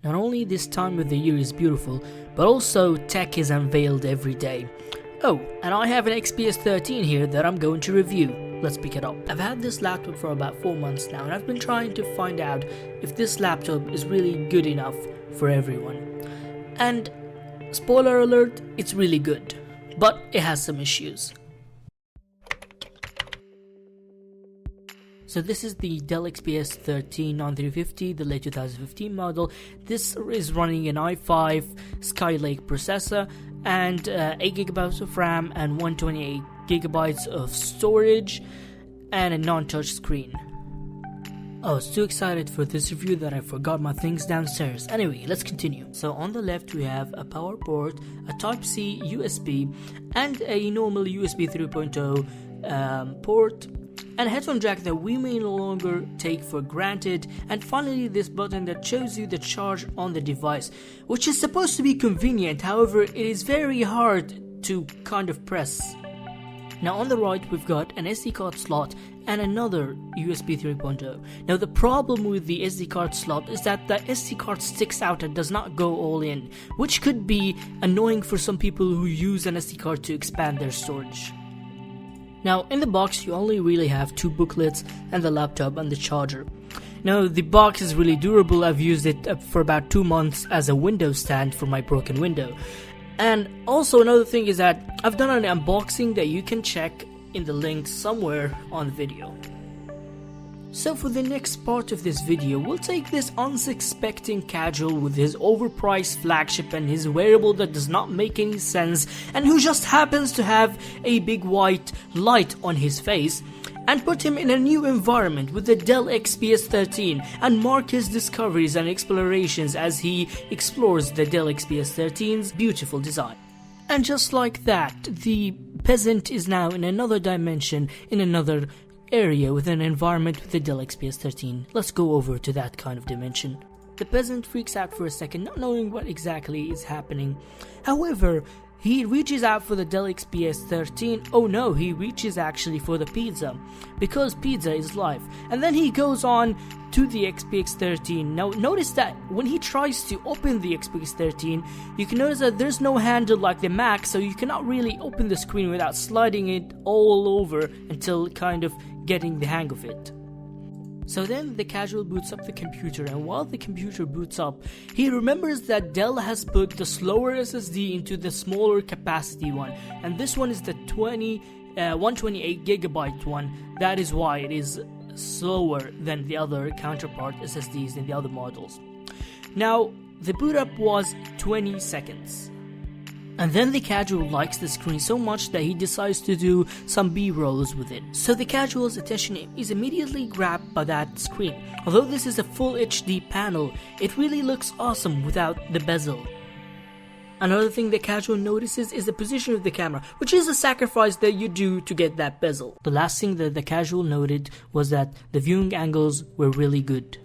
Not only this time of the year is beautiful, but also tech is unveiled every day. Oh, and I have an XPS 13 here that I'm going to review. Let's pick it up. I've had this laptop for about 4 months now, and I've been trying to find out if this laptop is really good enough for everyone. And spoiler alert, it's really good, but it has some issues. So this is the Dell XPS 13 9350, the late 2015 model. This is running an i5 Skylake processor and 8GB of RAM and 128GB of storage and a non-touch screen. I was too excited for this review that I forgot my things downstairs. Anyway, let's continue. So on the left we have a power port, a Type-C USB, and a normal USB 3.0 port, and a headphone jack that we may no longer take for granted, and finally this button that shows you the charge on the device, which is supposed to be convenient, however it is very hard to kind of press. Now on the right we've got an SD card slot and another USB 3.0. Now the problem with the SD card slot is that the SD card sticks out and does not go all in, which could be annoying for some people who use an SD card to expand their storage. Now in the box you only really have 2 booklets and the laptop and the charger. Now the box is really durable. I've used it for about 2 months as a window stand for my broken window. And also another thing is that I've done an unboxing that you can check in the link somewhere on the video. So for the next part of this video, we'll take this unsuspecting casual with his overpriced flagship and his wearable that does not make any sense and who just happens to have a big white light on his face, and put him in a new environment with the Dell XPS 13 and mark his discoveries and explorations as he explores the Dell XPS 13's beautiful design. And just like that, the peasant is now in another dimension, in another area with an environment with the Dell XPS 13. Let's go over to that kind of dimension. The peasant freaks out for a second, not knowing what exactly is happening. However, he reaches out for the Dell XPS 13. Oh no, he reaches actually for the pizza, because pizza is life. And then he goes on to the XPS 13. Now notice that when he tries to open the XPS 13, you can notice that there's no handle like the Mac, so you cannot really open the screen without sliding it all over until kind of getting the hang of it. So then the casual boots up the computer, and while the computer boots up, he remembers that Dell has put the slower SSD into the smaller capacity one, and this one is the 128GB one. That is why it is slower than the other counterpart SSDs in the other models. Now the boot up was 20 seconds. And then the casual likes the screen so much that he decides to do some B-rolls with it. So the casual's attention is immediately grabbed by that screen. Although this is a full HD panel, it really looks awesome without the bezel. Another thing the casual notices is the position of the camera, which is a sacrifice that you do to get that bezel. The last thing that the casual noted was that the viewing angles were really good.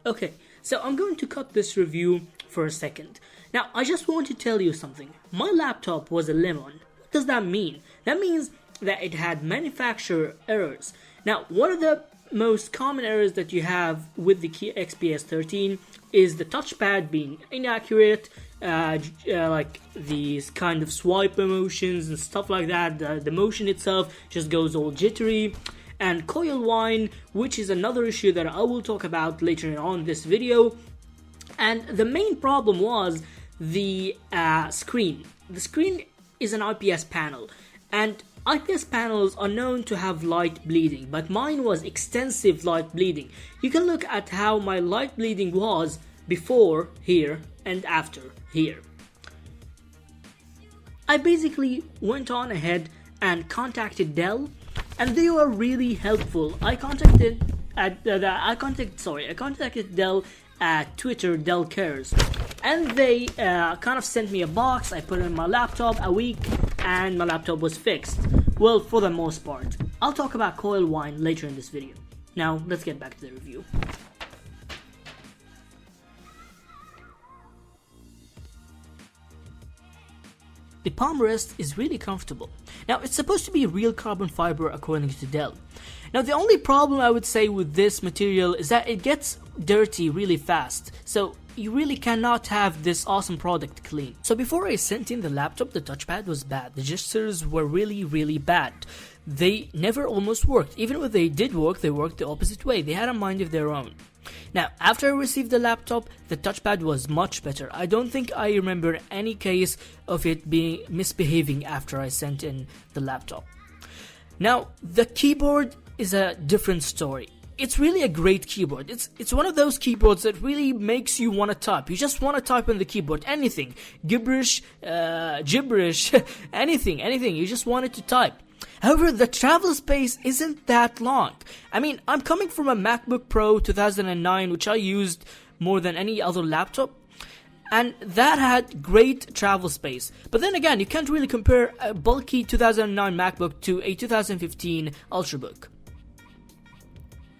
Okay, so I'm going to cut this review for a second. Now, I just want to tell you something. My laptop was a lemon. What does that mean? That means that it had manufacturer errors. Now, one of the most common errors that you have with the XPS 13 is the touchpad being inaccurate, like these kind of swipe motions and stuff like that. The motion itself just goes all jittery. And coil whine, which is another issue that I will talk about later on in this video. And the main problem was the screen. The screen is an IPS panel, and IPS panels are known to have light bleeding, but mine was extensive light bleeding. You can look at how my light bleeding was before here and after here. I basically went on ahead and contacted Dell, and they were really helpful. I contacted Dell at Twitter, Dell Cares, and they kind of sent me a box. I put it in my laptop a week and my laptop was fixed. Well, for the most part. I'll talk about coil whine later in this video. Now let's get back to the review. The palm rest is really comfortable. Now it's supposed to be real carbon fiber according to Dell. Now the only problem I would say with this material is that it gets dirty really fast, so you really cannot have this awesome product clean. So before I sent in the laptop, the touchpad was bad. The gestures were really bad. They never almost worked. Even when they did work, they worked the opposite way. They had a mind of their own. Now, after I received the laptop, the touchpad was much better. I don't think I remember any case of it being misbehaving after I sent in the laptop. Now, the keyboard is a different story. It's really a great keyboard. It's one of those keyboards that really makes you want to type. You just want to type on the keyboard, anything, gibberish, anything. You just want it to type. However, the travel space isn't that long. I mean, I'm coming from a MacBook Pro 2009, which I used more than any other laptop, and that had great travel space. But then again, you can't really compare a bulky 2009 MacBook to a 2015 Ultrabook.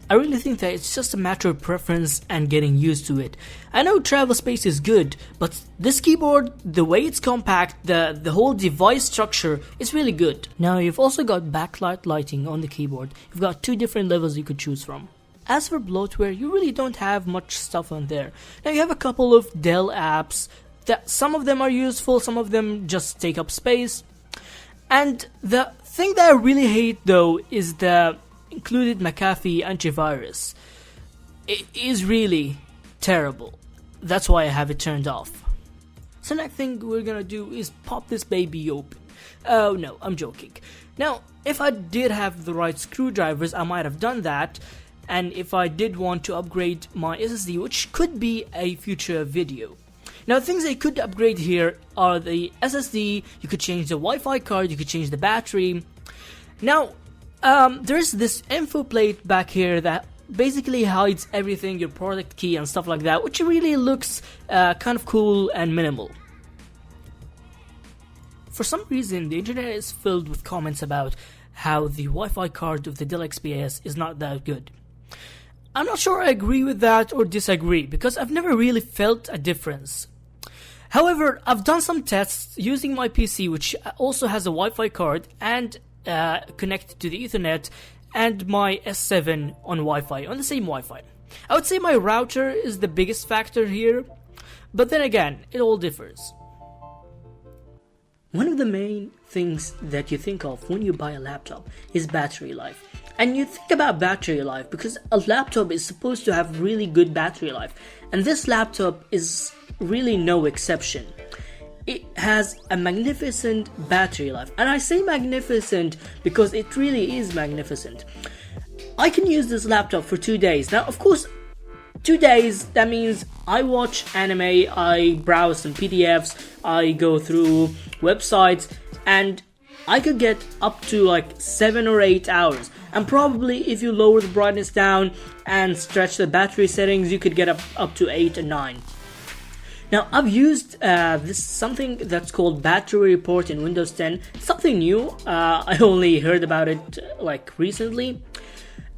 I really think that it's just a matter of preference and getting used to it. I know travel space is good, but this keyboard, the way it's compact, the whole device structure is really good. Now you've also got backlight lighting on the keyboard. You've got two different levels you could choose from. As for bloatware, you really don't have much stuff on there. Now you have a couple of Dell apps, that some of them are useful, some of them just take up space. And the thing that I really hate though is the included McAfee antivirus. It is really terrible. That's why I have it turned off. So next thing we're gonna do is pop this baby open. Oh no, I'm joking. Now, if I did have the right screwdrivers, I might have done that. And if I did want to upgrade my SSD, which could be a future video. Now, things that you could upgrade here are the SSD, you could change the Wi-Fi card, you could change the battery. Now, there's this info plate back here that basically hides everything, your product key and stuff like that, which really looks kind of cool and minimal. For some reason, the internet is filled with comments about how the Wi-Fi card of the Dell XPS is not that good. I'm not sure I agree with that or disagree, because I've never really felt a difference. However, I've done some tests using my PC, which also has a Wi-Fi card and connected to the Ethernet, and my S7 on Wi-Fi, on the same Wi-Fi. I would say my router is the biggest factor here, but then again, it all differs. One of the main things that you think of when you buy a laptop is battery life. And you think about battery life because a laptop is supposed to have really good battery life, and this laptop is really no exception. It has a magnificent battery life, and I say magnificent because it really is magnificent. I can use this laptop for 2 days. Now, of course, 2 days, that means I watch anime, I browse some PDFs, I go through websites, and I could get up to like 7 or 8 hours. And probably if you lower the brightness down and stretch the battery settings, you could get up to 8 or 9. Now, I've used something that's called Battery Report in Windows 10. Something new. I only heard about it like recently.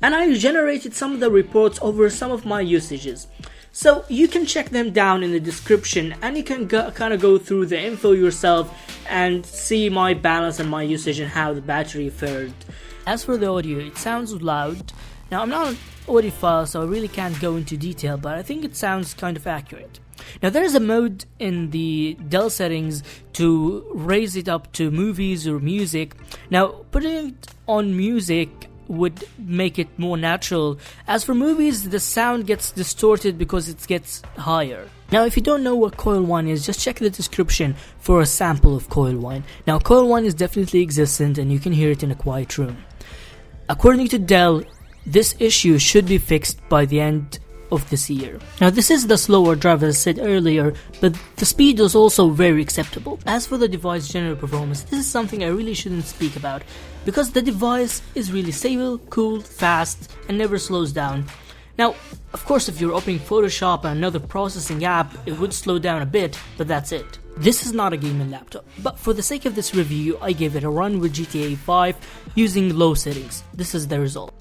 And I generated some of the reports over some of my usages. So you can check them down in the description, and you can kind of go through the info yourself and see my balance and my usage and how the battery fared. As for the audio, it sounds loud. Now, I'm not an audiophile, so I really can't go into detail, but I think it sounds kind of accurate. Now, there is a mode in the Dell settings to raise it up to movies or music. Now, putting it on music would make it more natural. As for movies, the sound gets distorted because it gets higher. Now, if you don't know what coil whine is, just check the description for a sample of coil whine. Now, coil whine is definitely existent and you can hear it in a quiet room. According to Dell, this issue should be fixed by the end of this year. Now, this is the slower drive as I said earlier, but the speed is also very acceptable. As for the device general performance, this is something I really shouldn't speak about, because the device is really stable, cool, fast, and never slows down. Now, of course, if you're opening Photoshop and another processing app, it would slow down a bit, but that's it. This is not a gaming laptop, but for the sake of this review, I gave it a run with GTA 5 using low settings. This is the result.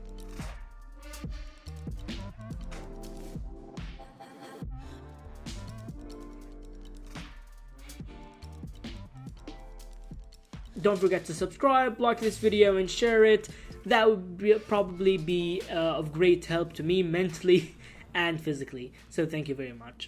Don't forget to subscribe, like this video, and share it. That would probably be of great help to me mentally and physically. So thank you very much.